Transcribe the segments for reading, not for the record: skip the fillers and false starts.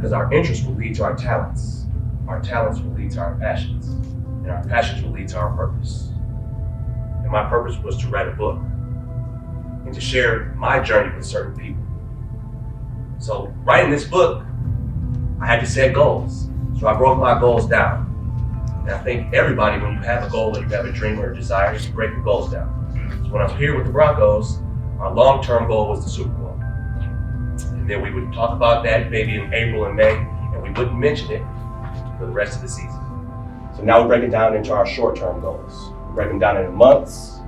Because our interests will lead to our talents will lead to our passions, and our passions will lead to our purpose. And my purpose was to write a book and to share my journey with certain people. So writing this book, I had to set goals. So I broke my goals down. And I think everybody, when you have a goal or you have a dream or a desire, you break your goals down. So when I was here with the Broncos, our long-term goal was the Super Bowl. And then we would talk about that maybe in April and May, and we wouldn't mention it for the rest of the season. So now we break it down into our short-term goals. We break them down into months,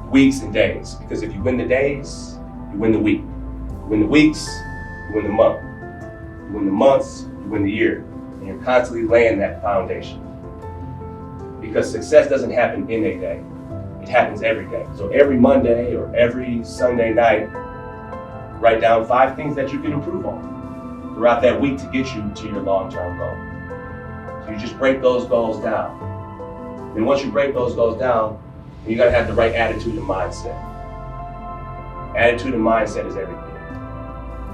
weeks, and days. Because if you win the days, you win the week. You win the weeks, you win the month. You win the months, you win the year. And you're constantly laying that foundation. Because success doesn't happen in a day. It happens every day. So every Monday or every Sunday night, write down 5 things that you can improve on throughout that week to get you to your long-term goal. So you just break those goals down. And once you break those goals down, you gotta have the right attitude and mindset. Attitude and mindset is everything.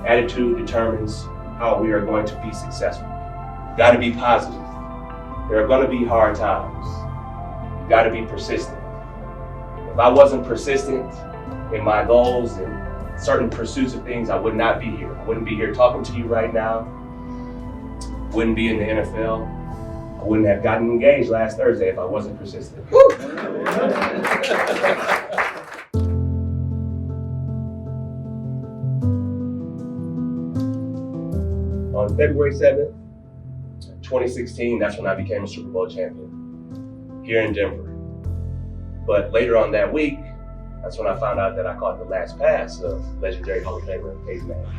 Attitude determines how we are going to be successful. You gotta be positive. There are gonna be hard times. You gotta be persistent. If I wasn't persistent in my goals and certain pursuits of things, I would not be here. I wouldn't be here talking to you right now. Wouldn't be in the NFL. I wouldn't have gotten engaged last Thursday if I wasn't persistent. On February 7th, 2016, that's when I became a Super Bowl champion here in Denver. But later on that week, that's when I found out that I caught the last pass of legendary Hall of Famer Peyton Manning.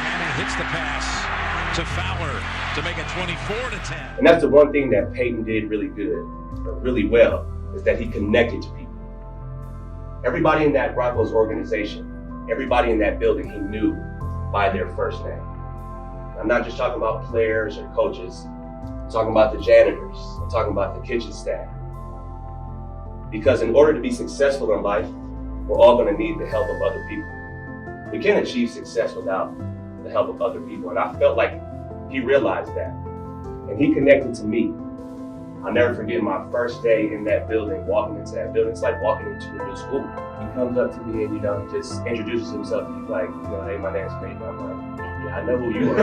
Manning hits the pass to Fowler to make it 24-10. And that's the one thing that Peyton did really good, or really well, is that he connected to people. Everybody in that Broncos organization, everybody in that building, he knew by their first name. I'm not just talking about players or coaches. I'm talking about the janitors. I'm talking about the kitchen staff. Because in order to be successful in life, we're all going to need the help of other people. We can't achieve success without the help of other people. And I felt like he realized that. And he connected to me. I'll never forget my first day in that building, walking into that building. It's like walking into a new school. He comes up to me and, he just introduces himself. He's like, hey, my name's Peyton. I'm like, yeah, I know who you are.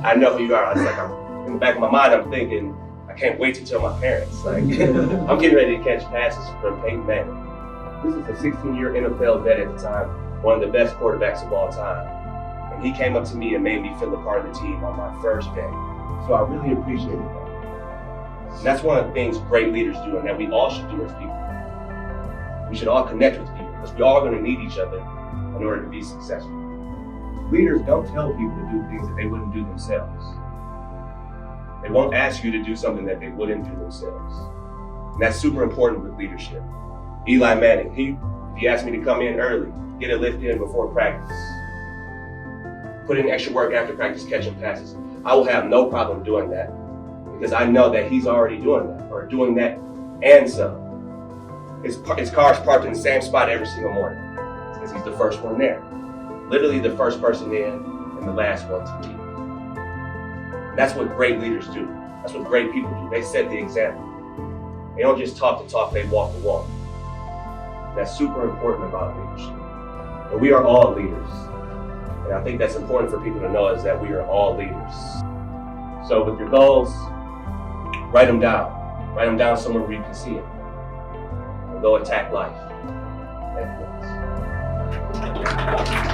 I know who you are. I was like, in the back of my mind, I'm thinking, I can't wait to tell my parents. Like, I'm getting ready to catch passes from Peyton Manning. This is a 16-year NFL vet at the time, one of the best quarterbacks of all time. And he came up to me and made me feel a part of the team on my first day. So I really appreciated that. And that's one of the things great leaders do and that we all should do as people. We should all connect with people because we're all going to need each other in order to be successful. Leaders don't tell people to do things that they wouldn't do themselves. They won't ask you to do something that they wouldn't do themselves. And that's super important with leadership. Eli Manning, he asked me to come in early, get a lift in before practice, put in extra work after practice catching passes. I will have no problem doing that because I know that he's already doing that or doing that and some. His car's parked in the same spot every single morning because he's the first one there. Literally the first person in and the last one to leave. That's what great leaders do. That's what great people do. They set the example. They don't just talk the talk, they walk the walk. That's super important about leadership. And we are all leaders. And I think that's important for people to know is that we are all leaders. So with your goals, write them down. Write them down somewhere where you can see them. And go attack life. Thank you.